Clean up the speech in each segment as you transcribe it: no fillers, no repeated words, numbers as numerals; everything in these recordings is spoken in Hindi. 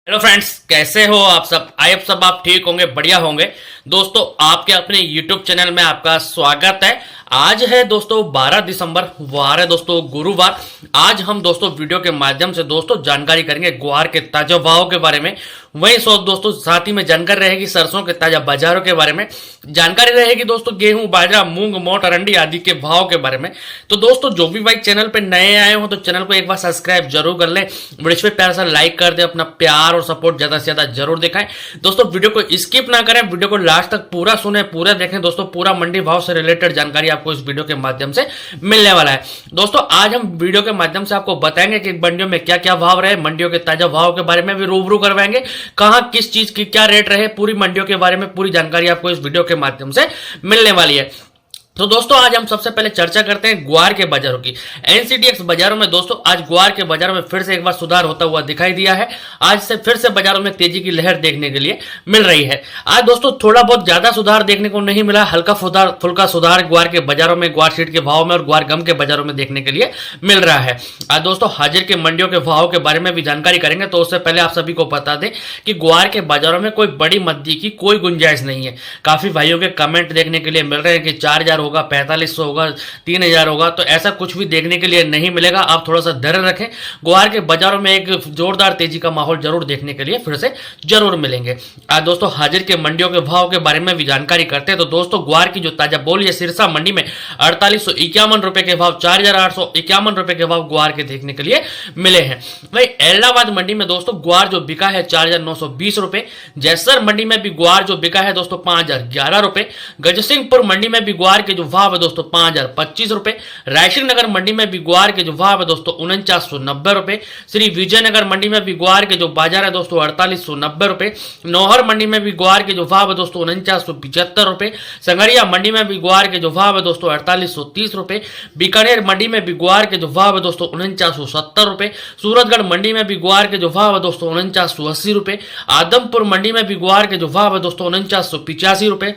हेलो फ्रेंड्स, कैसे हो आप सब? आई होप सब आप ठीक होंगे, बढ़िया होंगे। दोस्तों, आपके अपने यूट्यूब चैनल में आपका स्वागत है। आज है दोस्तों 12 दिसंबर, वार है दोस्तों गुरुवार। आज हम दोस्तों वीडियो के माध्यम से दोस्तों जानकारी करेंगे ग्वार के ताजा भाव के बारे में। वही सो दोस्तों साथ ही में जानकारी रहेगी सरसों के ताजा बाजारों के बारे में। जानकारी रहेगी दोस्तों गेहूं, बाजरा, मूंग, मोट, अरंडी आदि के भाव के बारे में। तो दोस्तों जो भी भाई चैनल पे नए आए हो तो चैनल को एक बार सब्सक्राइब जरूर कर लें। वीडियो पे प्यार सा लाइक कर दे, अपना प्यार और सपोर्ट ज्यादा से ज्यादा जरूर दिखाएं। दोस्तों वीडियो को स्किप ना करें, वीडियो को लास्ट तक पूरा सुने, पूरा देखें। दोस्तों पूरा मंडी भाव से रिलेटेड जानकारी आपको इस वीडियो के माध्यम से मिलने वाला है। दोस्तों आज हम वीडियो के माध्यम से आपको बताएंगे कि मंडियों में क्या क्या भाव रहे, मंडियों के ताजा भाव के बारे में भी रूबरू करवाएंगे, कहां किस चीज की क्या रेट रहे, पूरी मंडियों के बारे में पूरी जानकारी आपको इस वीडियो के माध्यम से मिलने वाली है। तो दोस्तों आज हम सबसे पहले चर्चा करते हैं ग्वार के बाजारों की। एनसीडीएक्स बाजारों में दोस्तों आज ग्वार के बाजारों में फिर से एक बार सुधार होता हुआ दिखाई दिया है। आज से फिर से बाजारों में तेजी की लहर देखने के लिए मिल रही है। आज दोस्तों थोड़ा बहुत ज्यादा सुधार देखने को नहीं मिला, हल्का फुल्का सुधार ग्वार के बाजारों में, ग्वार शीट के भाव में और ग्वार गम के बाजारों में देखने के लिए मिल रहा है। आज दोस्तों हाजिर के मंडियों के भाव के बारे में भी जानकारी करेंगे। तो उससे पहले आप सभी को बता दें कि ग्वार के बाजारों में कोई बड़ी मंदी की कोई गुंजाइश नहीं है। काफी भाइयों के कमेंट देखने के लिए मिल रहे हैं कि 4000 होगा, 4500 होगा, 3000 होगा, तो ऐसा कुछ भी देखने के लिए नहीं मिलेगा। आप थोड़ा सा धैर्य रखें। ग्वार के बाजारों में एक जोरदार तेजी का माहौल जरूर देखने के लिए फिर से जरूर मिलेंगे। आज दोस्तों हाजिर के मंडियों के भाव के बारे में भी जानकारी करते हैं। तो दोस्तों ग्वार की जो ताजा बोली है, सिरसा मंडी में 4851 रुपए के भाव, 4851 रुपए के भाव ग्वार के देखने के लिए मिले हैं। वही इलाहाबाद मंडी में दोस्तों ग्वार जो बिका है 4920 रुपए। जैसर मंडी में भी ग्वार जो बिका है दोस्तों 5011 रुपए। गजसिंहपुर मंडी में भी ग्वार के जो भाव है दोस्तों 5025 रुपए। रायसिंह नगर मंडी में भी ग्वार के जो भाव है दोस्तों 4990 रुपए। श्री विजयनगर मंडी में भी ग्वार के जो बाजार है दोस्तों 4890 रुपए। नौहर मंडी में भी ग्वार के जो भाव है दोस्तों 4975 रुपए। संगरिया मंडी में भी ग्वार के जो भाव है दोस्तों 4830 रुपए। बीकानेर मंडी में भी ग्वार के जो भाव है दोस्तों 4970 रुपए। सूरतगढ़ मंडी में भी ग्वार के जो भाव है दोस्तों 4980 रुपए। आदमपुर मंडी में भी ग्वार के जो भाव है दोस्तों 4985 रुपए।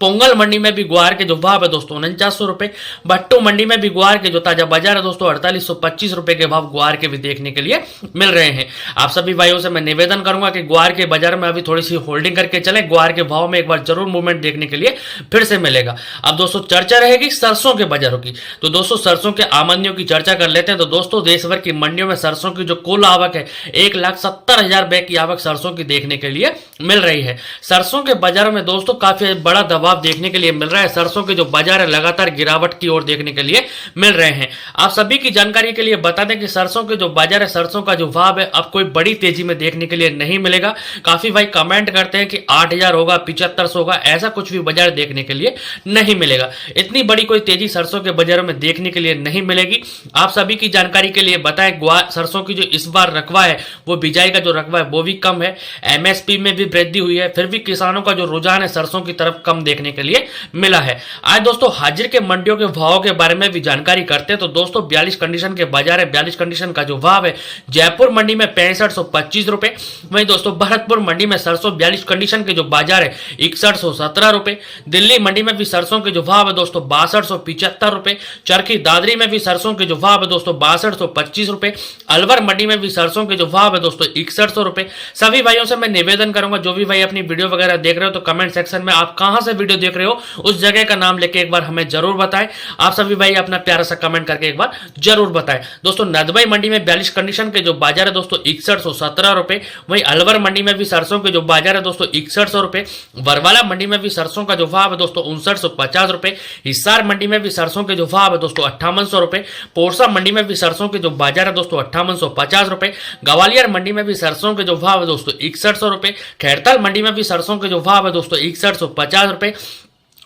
पोंगल मंडी में भी ग्वार के जो भाव है दोस्तों 4900 रुपए। भट्टू मंडी में भी ग्वार के जो ताजा बाजार है दोस्तों 4825 रुपए के भाव ग्वार के भी देखने के लिए मिल रहे हैं। आप सभी भाइयों से मैं निवेदन करूंगा कि ग्वार के बाजार में अभी थोड़ी सी होल्डिंग करके चले। ग्वार के भाव में एक बार जरूर मूवमेंट देखने के लिए फिर से मिलेगा। अब दोस्तों चर्चा रहेगी सरसों के बाजारों की। तो दोस्तों सरसों के आमदनियों की चर्चा कर लेते हैं। तो दोस्तों देश भर की मंडियों में सरसों की जो कुल आवक है 1,70,000 बैग की आवक सरसों की देखने के लिए मिल रही है। सरसों के बाजारों में दोस्तों काफी बड़ा दबाव देखने के लिए मिल रहा है। सरसों के जो बाजार है लगातार गिरावट की ओर देखने के लिए मिल रहे हैं। आप सभी की जानकारी के लिए बता दें कि सरसों के जो बाजार है, सरसों का जो भाव है अब कोई बड़ी तेजी में देखने के लिए नहीं मिलेगा। काफी भाई कमेंट करते हैं कि 8000 होगा, 7500 होगा, ऐसा कुछ भी बाजार देखने के लिए नहीं मिलेगा। इतनी बड़ी कोई तेजी सरसों के बाजारों में देखने के लिए नहीं मिलेगी। आप सभी की जानकारी के लिए बताएं सरसों की जो इस बार रकबा है, वो बिजाई का जो रकबा है वो भी कम है। एमएसपी में भी वृद्धि हुई है, फिर भी किसानों का जो रुझान है सरसों की तरफ कम देखने के लिए मिला है। आज दोस्तों हाजिर के मंडियों के भाव के बारे में भी जानकारी करते हैं। तो दोस्तों 42 कंडीशन के बाजार है, 42 कंडीशन का जो भाव है जयपुर मंडी में 6525 रुपए। वहीं दोस्तों भरतपुर मंडी में सरसों 42 कंडीशन के जो बाजार है 6117 रुपए। दिल्ली मंडी में भी सरसों के जो भाव है दोस्तों 6275 रुपए। चरखी दादरी में भी सरसों के जो भाव है दोस्तों 6225 रुपए। अलवर मंडी में भी सरसों के जो भाव है दोस्तों 6100 रुपए। सभी भाइयों से मैं निवेदन करूंगा, जो भी भाई अपनी वीडियो वगैरह देख रहे हो तो कमेंट सेक्शन में आप कहां से वीडियो देख रहे हो उस जगह का नाम लेके एक बार हमें जरूर बताएं। आप सभी भाई अपना प्यारा सा कमेंट करके एक बार जरूर बताएं। दोस्तों नदबई मंडी में 42 कंडीशन के जो बाजार है दोस्तों 6117 रुपए। वहीं अलवर मंडी में भी सरसों के जो बाजार है दोस्तों 6100 रुपए। बरवाला मंडी में भी सरसों का जो भाव है दोस्तों 5950 रुपए। हिसार मंडी में भी सरसों के जो भाव है दोस्तों 5800 रुपए। पोरसा मंडी में भी सरसों के जो बाजार है दोस्तों 5850 रुपए। ग्वालियर मंडी में भी सरसों के जो भाव है दोस्तों 6100 रुपए। खैरताल मंडी में भी सरसों के जो भाव है दोस्तों 6150 रुपए।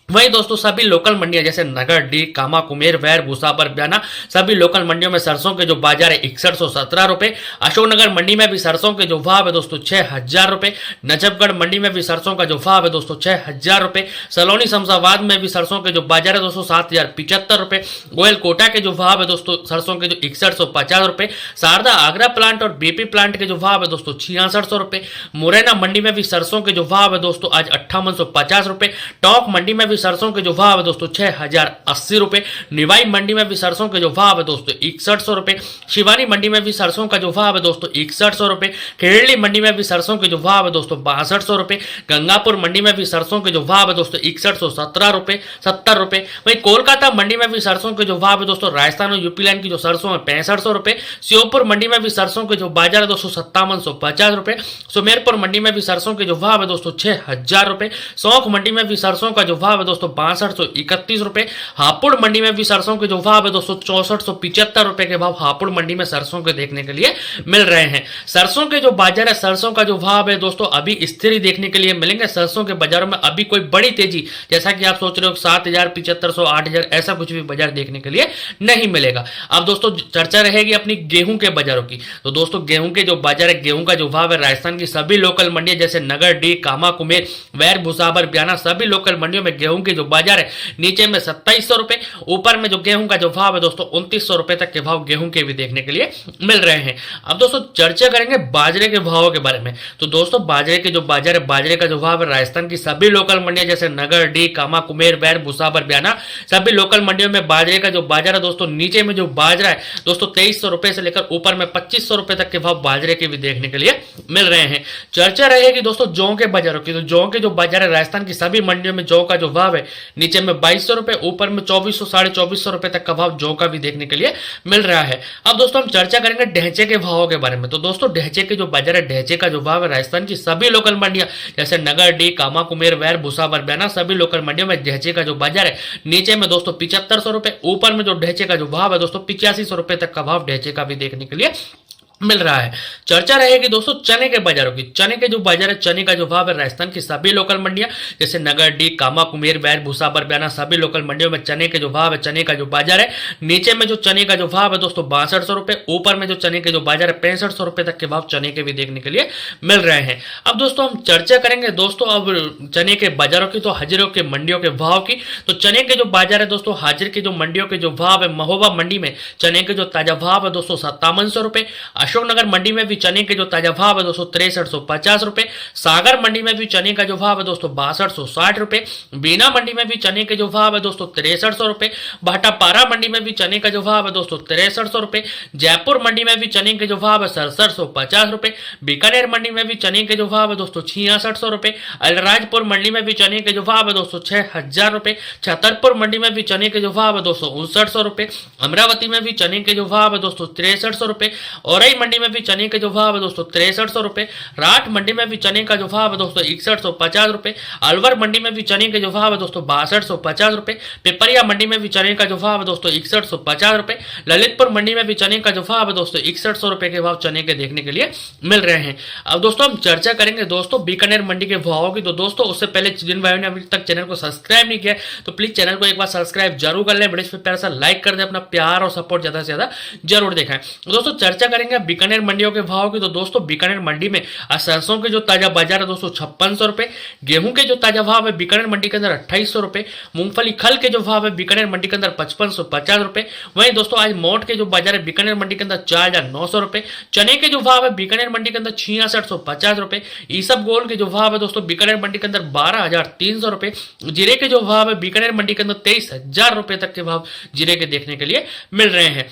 वहीं दोस्तों सभी लोकल मंडियां जैसे नगर डी, कामा, कुमेर, वैर, भूसापर, ब्याना, सभी लोकल मंडियों में सरसों के जो बाजार है 6117 रुपए। अशोकनगर मंडी में भी सरसों के जो भाव है दोस्तों 6000 रुपए। नजफगढ़ मंडी में भी सरसों का जो भाव है दोस्तों 6000 रुपए। सलोनी शमशाबाद में भी सरसों के जो बाजार है दोस्तों 7075 रुपए। गोयल कोटा के जो भाव है दोस्तों सरसों के जो 6150 रुपए। शारदा आगरा प्लांट और बीपी प्लांट के जो भाव है दोस्तों 6600 रुपए। मुरैना मंडी में भी सरसों के जो भाव है दोस्तों आज 5850 रुपए। टोंक मंडी में भी भी सरसों के जो भाव है दोस्तों 6080 रुपए। निवाई मंडी में भी सरसों के जो भाव है दोस्तों 6100 रुपए। शिवानी मंडी में भी सरसों का जो भाव है दोस्तों 6100 रुपए। खेरली मंडी में भी सरसों के जो भाव है दोस्तों 6200 रुपए। गंगापुर मंडी में भी सरसों के जो भाव है दोस्तों 6117 रुपए 70 रुपए। वहीं कोलकाता मंडी में भी सरसों के जो भाव है दोस्तों राजस्थान और यूपी लाइन की जो सरसों है 6500 रुपए। श्योपुर मंडी में भी सरसों के जो बाजार है दोस्तों 5750 रुपए। सुमेरपुर मंडी में भी सरसों के जो भाव है दोस्तों 6000 रुपए। सौंख मंडी में भी सरसों का जो भाव है दोस्तों 6231 रुपए। हापुड़ मंडी में भी सरसों के जो भाव है दोस्तों 6475 रुपए के भाव हापुड़ मंडी में सरसों के देखने के लिए मिल रहे हैं। सरसों के जो बाजार है, सरसों का जो भाव है दोस्तों अभी स्थिर ही देखने के लिए मिलेंगे। सरसों के बाजारों में अभी कोई बड़ी तेजी जैसा कि आप सोच रहे हो 7000 7500 8000 ऐसा कुछ भी बाजार देखने के लिए नहीं मिलेगा। अब दोस्तों चर्चा रहेगी अपनी गेहूं के बाजारों की। तो दोस्तों गेहूं के जो बाजार है, गेहूं का जो भाव है राजस्थान की सभी लोकल मंडियां जैसे नगर, डी, कामा, कुमेर, वैर, भुसावर, ब्याना सभी लोकल मंडियों में गेहूं के जो बाजार है नीचे में 2700 रुपए, ऊपर में जो गेहूं का जो भाव है दोस्तों 2900 रुपए तक के भाव गेहूं के भी देखने के लिए मिल रहे हैं। अब दोस्तों चर्चा करेंगे बाजरे के भावों के बारे में। तो दोस्तों बाजरे के जो बाजार है, बाजरे का जो भाव है राजस्थान की सभी लोकल मंडियां जैसे नगर, डी, कामा, कुमेर, वैर, भुसावर, ब्याना सभी लोकल मंडियों में बाजरे का जो बाजार है दोस्तों नीचे में जो बाजरा है दोस्तों 2300 रुपए से लेकर ऊपर में 2500 रुपए तक के भाव बाजरे के भी देखने के लिए मिल रहे हैं। चर्चा रहेगी दोस्तों जौ के बाजारों की। तो जौ के जो बाजार है राजस्थान की सभी मंडियों में जौ का जो भाव है नीचे में 2200 रुपए, ऊपर में 2400 2450 रुपए तक का भाव जौ का भी देखने के लिए मिल रहा है। अब दोस्तों हम चर्चा करेंगे ढेंचे के भावों के बारे में। तो दोस्तों ढेंचे के जो बाजार है, ढेंचे का जो भाव है राजस्थान की सभी लोकल मंडियां जैसे नगर, डी, कामा, कुमेर, वैर, भुसावर, ब्याना सभी लोकल मंडियों में ढेंचे का जो बाजार है नीचे में दोस्तों 7500 रुपए, ऊपर में जो ढेंचे का जो भाव है दोस्तों 8500 रुपए तक का भाव ढेंचे का भी देखने के लिए मिल रहा है। चर्चा रहेगी दोस्तों चने के बाजारों की। चने के जो बाजार है, चने का जो भाव है राजस्थान की सभी लोकल मंडियां जैसे नगर, डी, कामा, कुमेर, वैर, भुसावर, ब्याना सभी लोकल मंडियों में चने के जो भाव है, चने का जो बाजार है नीचे में जो चने का जो भाव है दोस्तों 6200 रुपए, ऊपर में जो चने के जो बाजार है 6500 रुपए तक के भाव चने के भी देखने के लिए मिल रहे हैं। अब दोस्तों हम चर्चा करेंगे दोस्तों अब चने के बाजारों की, तो हाजिरों के मंडियों के भाव की। तो चने के जो बाजार है दोस्तों, हाजिर के जो मंडियों के जो भाव है, महोबा मंडी में चने के जो ताजा भाव है दोस्तों 5700 रुपए। अशोकनगर मंडी में भी चने के जो ताजा भाव है दोस्तों 6350 रुपए। सागर मंडी में भी चने का जो भाव है दोस्तों 6260 रुपए। बीना मंडी में भी चने के जो भाव है दोस्तों 6300 रुपए। भाटापारा मंडी में भी चने का जो भाव है दोस्तों 6300 रुपए। जयपुर मंडी में भी चने के जो भाव है 6750 रुपए। बीकानेर मंडी में भी चने के जो भाव है दोस्तों 6600 रुपए। अलीराजपुर मंडी में भी चने के जो भाव है दोस्तों 6000 रुपए। छतरपुर मंडी में भी चने के जो भाव है दोस्तों 5900 रुपए। अमरावती में भी चने के जो भाव है दोस्तों 6300 रुपए। औरई मंडी में भी चने के जो भाव है दोस्तों 6300 रुपए। राठ मंडी में भी चने का जो भाव है दोस्तों 6150 रुपए। अलवर मंडी में भी चने के जो भाव है दोस्तों 6250 रुपए। पिपरिया मंडी में भी चने का जो भाव है दोस्तों 6150 रुपए। ललितपुर मंडी में भी चने का जो भाव है दोस्तों 6100 रुपए के भाव चने के देखने के लिए मिल रहे हैं। अब दोस्तों हम चर्चा करेंगे दोस्तों बीकानेर मंडी के भावों की। तो दोस्तों उससे पहले जिन भाइयों ने अभी तक चैनल को सब्सक्राइब नहीं किया तो प्लीज चैनल को एक बार सब्सक्राइब जरूर कर लें, वीडियो पे प्यारा सा लाइक कर दें, अपना प्यार और सपोर्ट ज्यादा से ज्यादा जरूर दिखाएं। दोस्तों चर्चा करेंगे बीकानेर मंडियों के भाव की। तो दोस्तों बीकानेर मंडी में सरसों के जो ताजा बाजार है दोस्तों 5600 रुपए। गेहूं के जो ताजा भाव है बीकानेर मंडी के अंदर 2800 रुपए। मूंगफली खल के जो भाव है बीकानेर मंडी के अंदर 5550 रुपए। वहीं दोस्तों आज मोट के जो बाजार है बीकानेर मंडी के अंदर 4900 रुपए। चने के जो भाव है बीकानेर मंडी के अंदर 6650 रुपए। ईसब गोल के जो भाव है दोस्तों बीकानेर मंडी के अंदर 12300 रुपए। जीरे के जो भाव है बीकानेर मंडी के अंदर 23000 रुपए तक के भाव जीरे के देखने के लिए मिल रहे हैं।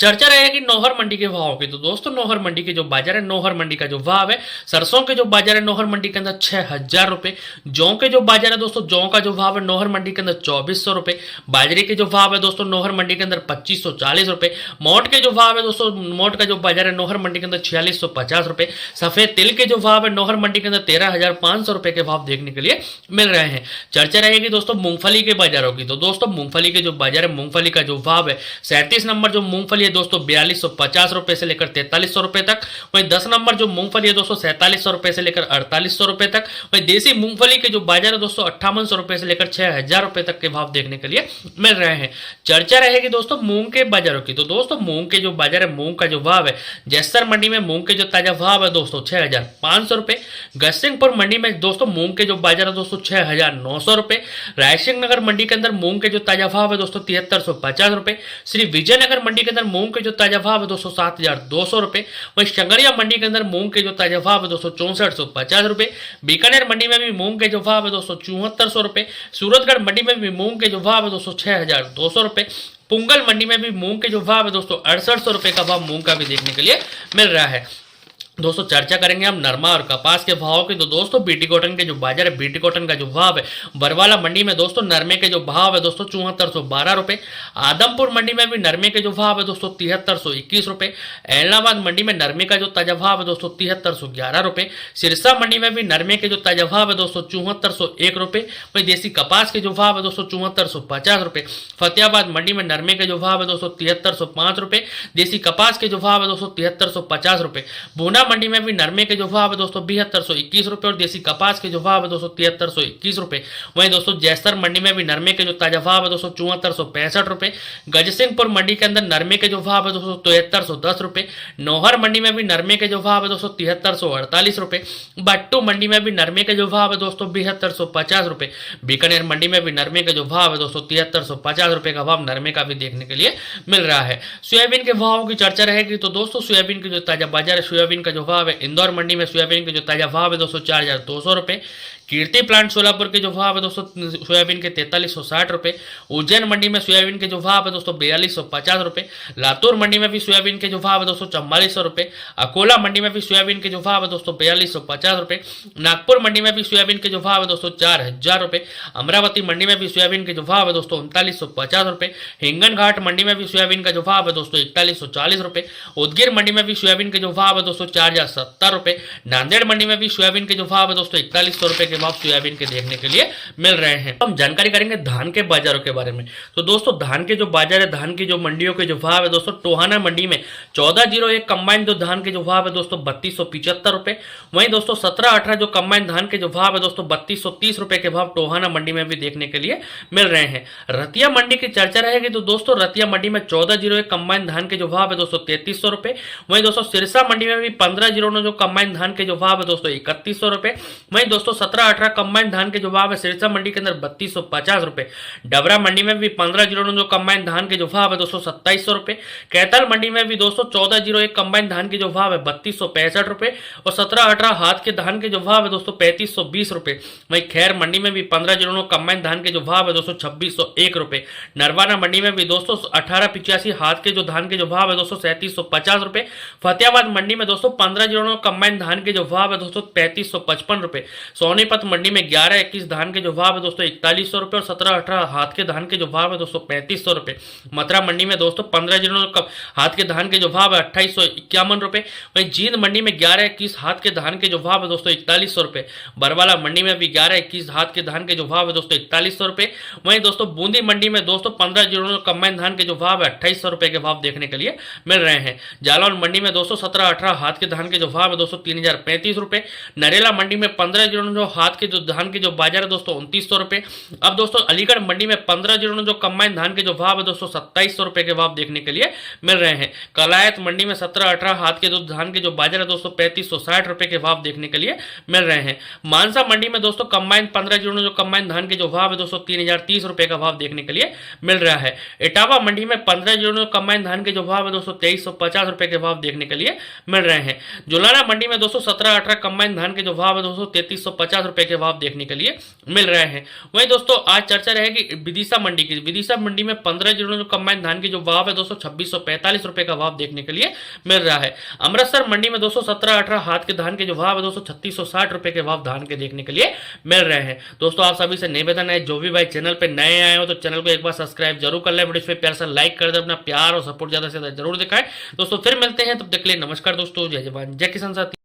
चर्चा रहेगी नौहर मंडी के भाव की। तो दोस्तों नौहर मंडी के जो बाजार है, नौहर मंडी का जो भाव है, सरसों के जो बाजार है नौहर मंडी के अंदर 6000 रुपए। जौ के जो बाजार है दोस्तों, जौ का जो भाव है नौहर मंडी के अंदर 2400 रुपए। बाजरे के जो भाव है दोस्तों नौहर मंडी के अंदर 2540 रुपए। मोट के जो भाव है दोस्तों, मोट का जो बाजार है नौहर मंडी के अंदर 4650 रुपए। सफेद तिल के जो भाव है नौहर मंडी के अंदर 13500 रुपए के भाव देखने के लिए मिल रहे हैं। चर्चा रहेगी दोस्तों मूंगफली के बाजारों की। तो दोस्तों मूंगफली के जो बाजार है, मूंगफली का जो भाव है 37 नंबर जो मूंगफली दोस्तों 4250 रुपए से लेकर 4300 रुपए तक। वहीं 10 नंबर जो मूंगफली है दोस्तों 4700 रुपए से लेकर 4800 रुपए तक। वहीं देसी मूंगफली के जो बाजार है दोस्तों 5800 रुपए से लेकर 6000 रुपए तक के भाव देखने के लिए मिल रहे हैं। चर्चा रहेगी दोस्तों मूंग के बाजारों की। तो दोस्तों मूंग के जो बाजार है, मूंग का जो भाव है जैसर मंडी में मूंग के जो ताजा भाव है दोस्तों 6500 रुपए। गसिंगपुर मंडी में दोस्तों मूंग के जो बाजार है दोस्तों 6900 रुपए। रायसिंह नगर मंडी के अंदर मूंग के जो ताजा भाव है दोस्तों 7350 रुपए। श्री विजयनगर मंडी के अंदर मूंग के जो ताजा भाव है दोस्तों 7,200 रुपए। वहीं शंगरिया मंडी के अंदर मूंग के जो ताजा भाव है दोस्तों 6450 रुपए। बीकानेर मंडी में भी मूंग के जो भाव है दोस्तों 7400 रुपए। सूरतगढ़ मंडी में भी मूंग के जो भाव है दोस्तों 6200 रुपए। पुंगल मंडी में भी मूंग के जो भाव है दोस्तों 6800 रुपए का भाव मूंग का भी देखने के लिए मिल रहा है। दोस्तों चर्चा करेंगे हम नरमा और कपास के भाव की। तो दोस्तों बीटी कॉटन के जो बाजार है, बीटी कॉटन का जो भाव है बरवाला मंडी में दोस्तों नरमे के जो भाव है दोस्तों 7412 रुपए। आदमपुर मंडी में भी नरमे के जो भाव है दोस्तों 7321 रुपए। ऐलनाबाद मंडी में नरमे का जो ताजा भाव है दोस्तों 7311 रुपए। सिरसा मंडी में भी नरमे के जो ताजा भाव है दोस्तों 7401 रुपए। वही देसी कपास के जो भाव है दोस्तों 7450 रुपए। फतेहाबाद मंडी में नरमे के जो भाव है दोस्तों 7305 रुपए। देसी कपास के जो भाव है दोस्तों 7350 रुपए। भूना मंडी में भी नरमे के जो भाव है दोस्तों 7221 रुपए और देसी कपास के जो भाव है दोस्तों 7321 रुपए। वहीं दोस्तों जैसर मंडी में भी नरमे के जो ताजा भाव है दोस्तों 7465 रुपए। गजसिंहपुर मंडी के अंदर नरमे के जो भाव है दोस्तों 7310 रुपए। नौहर मंडी में भी नरमे के जो भाव है दोस्तों 7348 रुपए। बट्टू मंडी में भी नरमे के जो भाव है दोस्तों 7250 रुपए। बीकानेर मंडी में भी नरमे के जो भाव है दोस्तों 7350 रुपए का भाव नरमे का भी देखने के लिए मिल रहा है। सोयाबीन के भावों की चर्चा रहेगी। तो दोस्तों सोयाबीन के जो ताजा बाजार है, सोयाबीन का जो भाव है, इंदौर मंडी में सोयाबीन के जो ताजा भाव है दोस्तों 4200 रुपए। कीर्ति प्लांट सोलापुर के जो भाव है दोस्तों सोयाबीन के 4360 रुपए। उज्जैन मंडी में सोयाबीन के जो भाव है दोस्तों 4250 रुपए। लातूर मंडी में भी सोयाबीन के जो भाव है दोस्तों 4400 रुपए। अकोला मंडी में भी सोयाबीन के जो भाव है दोस्तों 4250 रुपए। नागपुर मंडी में भी सोयाबीन के जो भाव है दोस्तों 4000 रुपए। अमरावती मंडी में भी सोयाबीन के जो भाव है दोस्तों 3950 रुपए। हिंगन घाट मंडी में भी सोयाबीन का जो भाव है दोस्तों 4140 रुपए। उदगीर मंडी में भी सोयाबीन के जो भाव है दोस्तों 4070 रुपए। नांदेड़ मंडी में भी सोयाबीन के जो भाव है दोस्तों 4100 रुपए भाव सोयाबीन के देखने के लिए मिल रहे हैं। हम जानकारी करेंगे धान के बाजारों के बारे में। तो दोस्तों धान के जो बाजार है, धान की जो मंडियों के जो भाव है दोस्तों टोहाना मंडी में 1401 कंबाइन जो धान के जो भाव है दोस्तों 3275 रुपए। वहीं दोस्तों 1718 जो कंबाइन धान के जो भाव है दोस्तों 3230 रुपए के भाव टोहाना मंडी में भी देखने के लिए मिल रहे हैं। रतिया मंडी की चर्चा रहेगी। तो दोस्तों रतिया मंडी में 1401 कंबाइन धान के जो भाव है दोस्तों 3300 रुपए। वहीं दोस्तों सिरसा मंडी में भी 1509 जो कंबाइन धान के जो भाव है दोस्तों 3100 रुपए। वहीं दोस्तों 1718 कंबाइन धान के जो भाव है सिरसा मंडी के अंदर 3250 रुपए। डबरा मंडी में भी 1509 जो कंबाइन धान के जो भाव है दोस्तों 2700 रुपए। कैथल मंडी में भी दोस्तों 1401 कंबाइन धान के जो भाव है 3265 रुपए और 1718 हाथ के धान के जो भाव है दोस्तों 3520 रुपए। वहीं खैर मंडी में भी 1509 कंबाइन धान के जो भाव है दोस्तों 2601 रुपए। नरवाना मंडी में भी दोस्तों 1885 हाथ के जो धान के जो भाव है दोस्तों 3750 रुपए। फतेहाबाद मंडी में दोस्तों 1509 कंबाइन धान के जो भाव है दोस्तों 3555 रुपए। सोनीपत मंडी में 1121 धान के जो भाव है दोस्तों 4100 रुपए और 1718 हाथ के धान के जो भाव है दोस्तों 3500 रुपए। मथुरा मंडी में दोस्तों 1509 हाथ के धान के जो भाव है 2851 रुपए। वहीं जींद मंडी में 1121 हाथ के धान के जो भाव है दोस्तों 4100 रुपए। बरवाला मंडी में भी 1121 हाथ के धान के जो भाव है दोस्तों 4100 रुपए। वहीं दोस्तों बूंदी मंडी में दोस्तों 1509 कंबाइन धान के जो भाव है 2800 रुपए के भाव देखने के लिए मिल रहे हैं। जालौन मंडी में दोस्तों 1718 हाथ के धान के जो भाव है दोस्तों 3035 रुपए। नरेला मंडी में 1509 हाथ के जो धान के जो बाजार है दोस्तों 2900 रुपए। अब दोस्तों अलीगढ़ मंडी में 1509 जो कंबाइन धान के जो भाव है दोस्तों 2700 रुपए के भाव देखने के लिए मिल रहे हैं। कलायत मंडी में 1718 हाथ के जो धान के जो बाजार है दोस्तों 3560 रुपए के भाव देखने के लिए मिल रहे हैं। मानसा मंडी में दोस्तों कंबाइन 1509 जो कंबाइन धान के जो भाव है दोस्तों 3030 रुपए का भाव देखने के लिए मिल रहा है। इटावा मंडी में 1509 कंबाइन धान के जो भाव है दोस्तों 2350 रुपए के भाव देखने के लिए मिल रहे हैं। जुलाना मंडी में दोस्तों 1718 कंबाइन धान के जो भाव है दोस्तों 3350 रुपए के भाव देखने के लिए मिल रहे हैं। वहीं दोस्तों आज चर्चा रहेगी विदिशा मंडी की। विदिशा मंडी में 1509 जो कंबाइन धान की जो भाव है दोस्तों 2645 रुपए का भाव देखने के लिए मिल रहा है। अमृतसर मंडी में दोस्तों 1718 हाथ के धान के जो भाव है दोस्तों 3660 रुपए के भाव धान के देखने के लिए मिल रहे हैं। दोस्तों आप सभी से निवेदन है, जो भी भाई चैनल पे नए आए हो तो चैनल को एक बार सब्सक्राइब जरूर कर ले, वीडियो पे प्यार से लाइक कर दे, अपना प्यार और सपोर्ट ज्यादा से ज्यादा जरूर दिखाएं। दोस्तों फिर मिलते हैं, तब तक के लिए नमस्कार दोस्तों, जय जवान जय किसान साथी।